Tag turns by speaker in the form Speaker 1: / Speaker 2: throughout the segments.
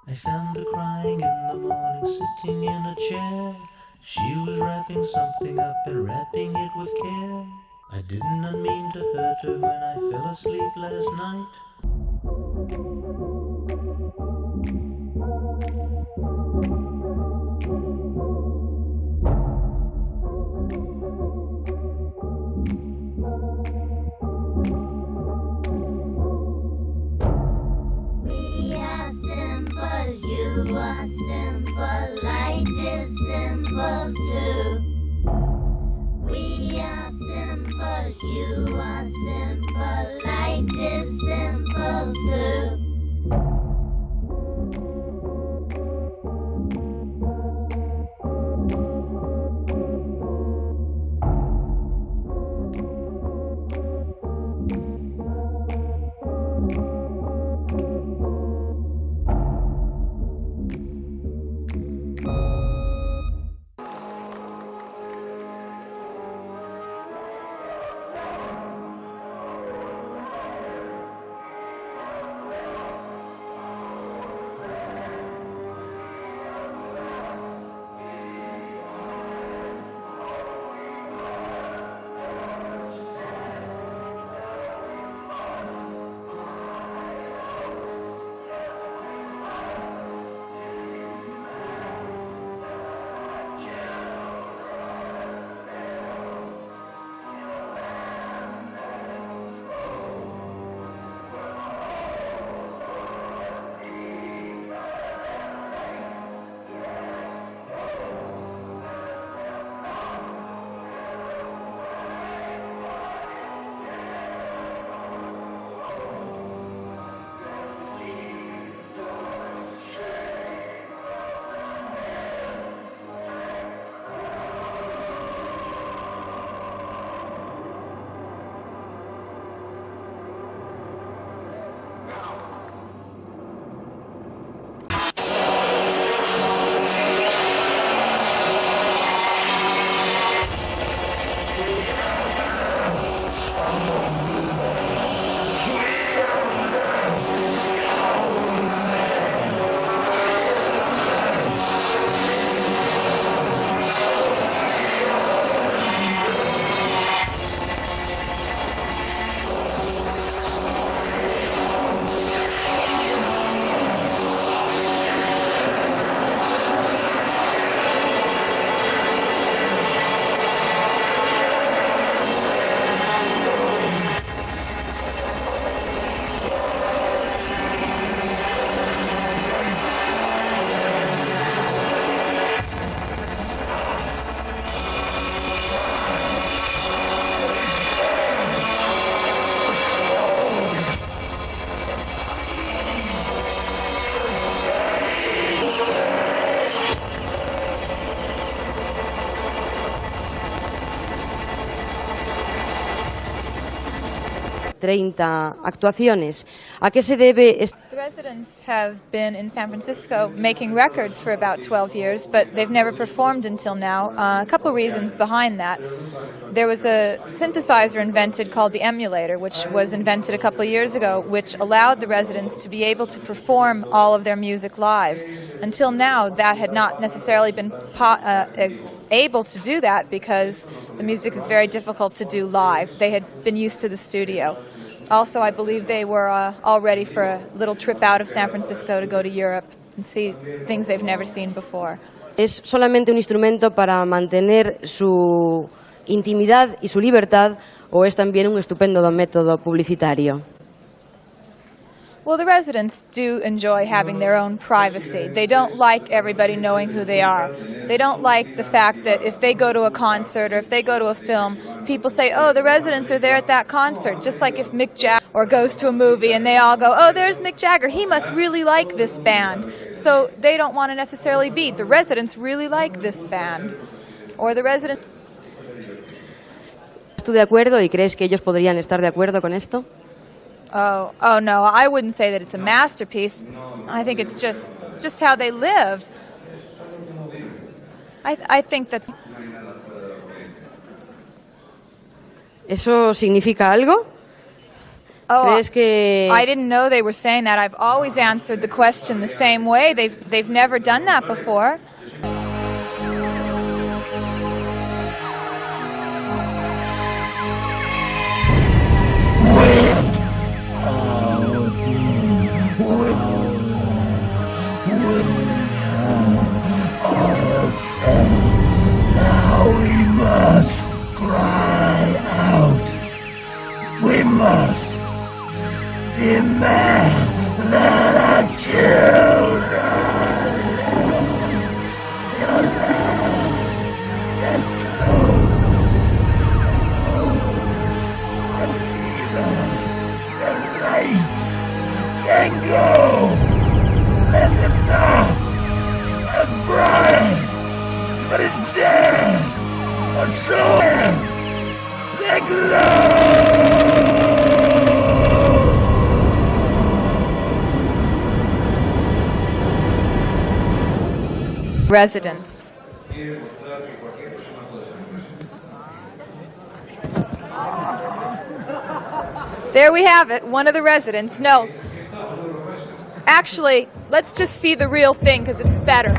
Speaker 1: I found her crying in the morning, sitting in a chair. She was wrapping something up and wrapping it with care. I did not mean to hurt her when I fell asleep last night.
Speaker 2: We are simple, you are simple, life is simple too. We are simple, you are simple, life is simple too.
Speaker 3: actuaciones. ¿A qué se debe?
Speaker 4: The residents have been in San Francisco making records for about 12 years, but they've never performed until now. A couple reasons behind that. There was a synthesizer invented called the emulator, which was invented a couple of years ago, which allowed the residents to be able to perform all of their music live. Until now, that had not necessarily been able to do that because the music is very difficult to do live. They had been used to the studio. Also, I believe they were all ready for a little trip out of San Francisco to go to Europe and see things they've never seen before.
Speaker 3: ¿Es solamente un instrumento para mantener su intimidad y su libertad o es también un estupendo método publicitario?
Speaker 4: Well, the residents do enjoy having their own privacy. They don't like everybody knowing who they are. They don't like the fact that if they go to a concert or if they go to a film, people say, oh, the residents are there at that concert. Just like if Mick Jagger or goes to a movie and they all go, oh, there's Mick Jagger. He must really like this band. So they don't want to necessarily be. The residents really like this band. Or the residents.
Speaker 3: ¿Estás tú de acuerdo y crees que ellos podrían estar de acuerdo con esto?
Speaker 4: Oh no, I wouldn't say that it's a masterpiece. I think it's just how they live. I think that's...
Speaker 3: ¿Eso significa algo? ¿Crees que
Speaker 4: I didn't know they were saying that. I've always answered the question the same way. They've never done that before.
Speaker 5: Now we must cry out. We must demand that our children your land that's low and even the light can go. Let them not a bride, but instead a sword that glows.
Speaker 4: Resident. There we have it, one of the residents. No, actually, let's just see the real thing because it's better.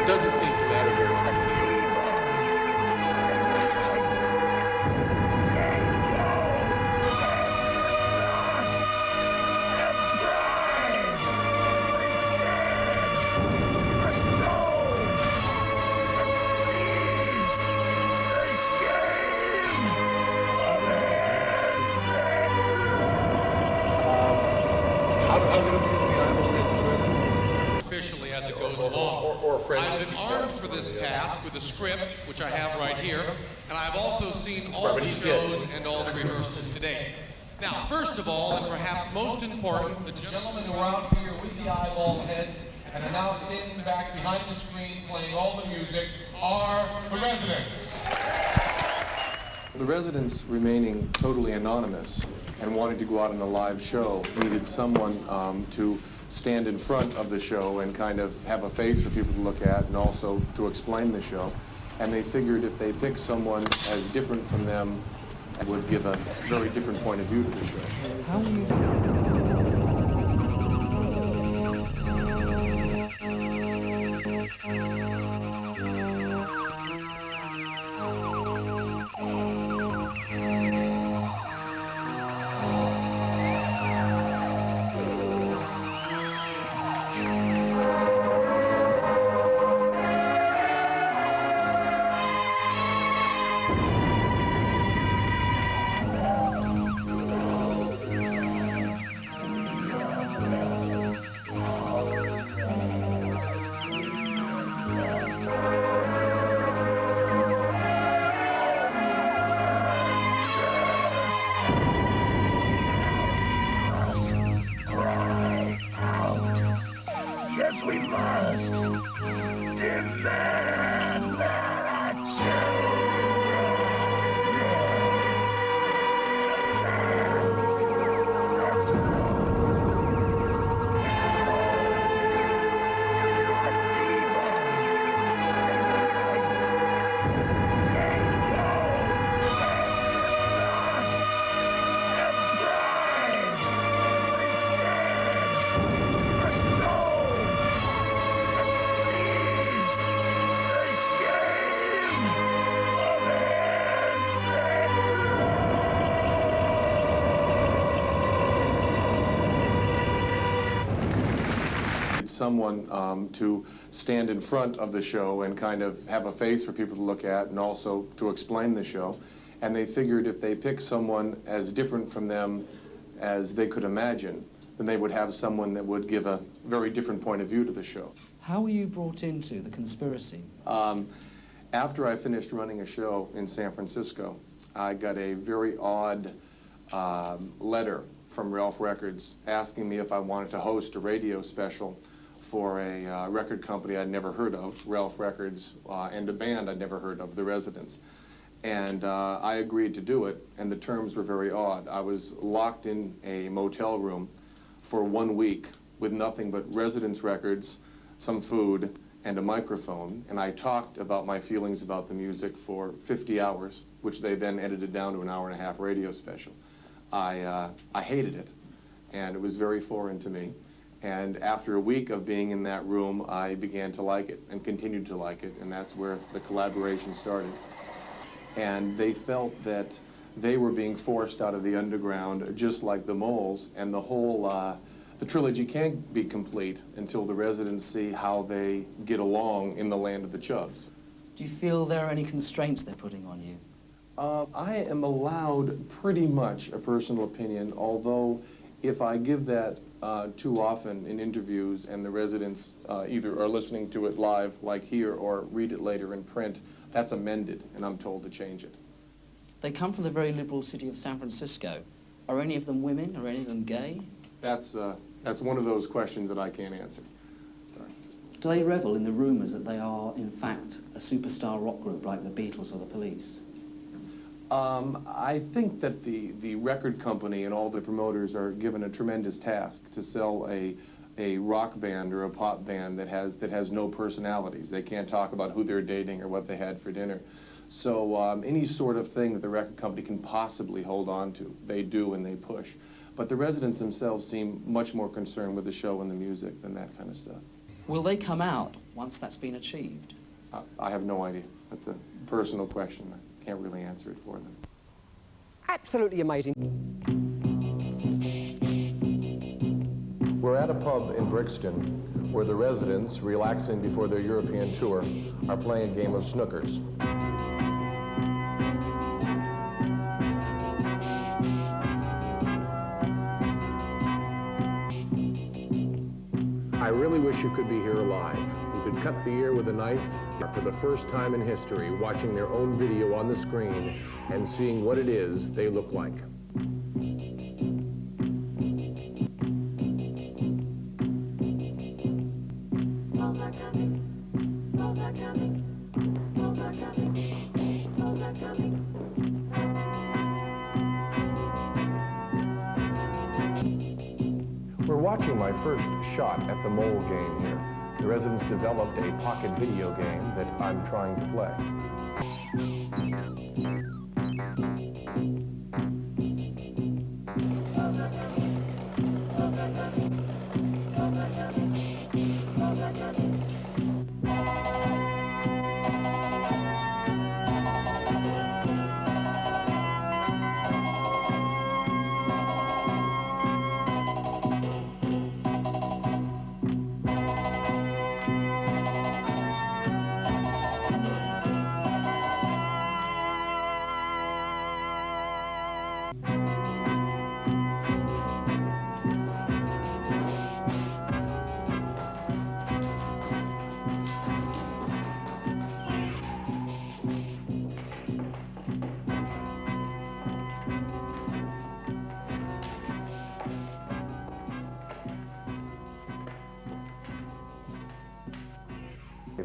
Speaker 6: Doesn't seem to matter very much to me.
Speaker 7: Officially as it goes along. I've been armed for this task with a script, which I have right here, and I've also seen all the shows and all the rehearsals today. Now, first of all, and perhaps most important, the gentlemen who are out here with the eyeball heads and are now standing back behind the screen playing all the music are the residents.
Speaker 6: The residents remaining totally anonymous and wanting to go out on a live show needed someone to stand in front of the show and kind of have a face for people to look at and also to explain the show. And they figured if they picked someone as different from them, it would give a very different point of view to the show. How do you
Speaker 5: Yes, we must demand that our
Speaker 6: someone to stand in front of the show and kind of have a face for people to look at and also to explain the show. And they figured if they picked someone as different from them as they could imagine, then they would have someone that would give a very different point of view to the show.
Speaker 8: How were you brought into the conspiracy?
Speaker 6: After I finished running a show in San Francisco, I got a very odd letter from Ralph Records asking me if I wanted to host a radio special for a record company I'd never heard of, Ralph Records, and a band I'd never heard of, The Residents. And I agreed to do it, and the terms were very odd. I was locked in a motel room for 1 week with nothing but Residents records, some food, and a microphone, and I talked about my feelings about the music for 50 hours, which they then edited down to an hour-and-a-half radio special. I hated it, and it was very foreign to me. And after a week of being in that room, I began to like it and continued to like it, and that's where the collaboration started. And they felt that they were being forced out of the underground just like the Moles, and the whole the trilogy can't be complete until the Residents see how they get along in the land of the Chubs.
Speaker 8: Do you feel there are any constraints they're putting on you?
Speaker 6: I am allowed pretty much a personal opinion, although if I give that too often in interviews and the Residents either are listening to it live like here or read it later in print, that's amended and I'm told to change it.
Speaker 8: They come from the very liberal city of San Francisco. Are any of them women? Are any of them gay?
Speaker 6: That's one of those questions that I can't answer. Sorry.
Speaker 8: Do they revel in the rumours that they are, in fact, a superstar rock group like the Beatles or the Police?
Speaker 6: I think that the record company and all the promoters are given a tremendous task to sell a rock band or a pop band that has no personalities. They can't talk about who they're dating or what they had for dinner. So any sort of thing that the record company can possibly hold on to, they do and they push. But the Residents themselves seem much more concerned with the show and the music than that kind of stuff.
Speaker 8: Will they come out once that's been achieved?
Speaker 6: I have no idea. That's a personal question. I can't really answer it for them.
Speaker 9: Absolutely amazing.
Speaker 6: We're at a pub in Brixton where the Residents, relaxing before their European tour, are playing a game of snookers. I really wish you could be here alive. You could cut the ear with a knife for the first time in history, watching their own video on the screen and seeing what it is they look like. We're watching my first shot at the Mole game here. The Residents developed a pocket video game that I'm trying to play.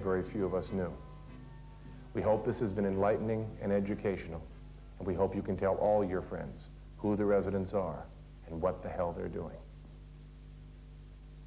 Speaker 6: Very few of us knew. We hope this has been enlightening and educational, and we hope you can tell all your friends who the Residents are and what the hell they're doing.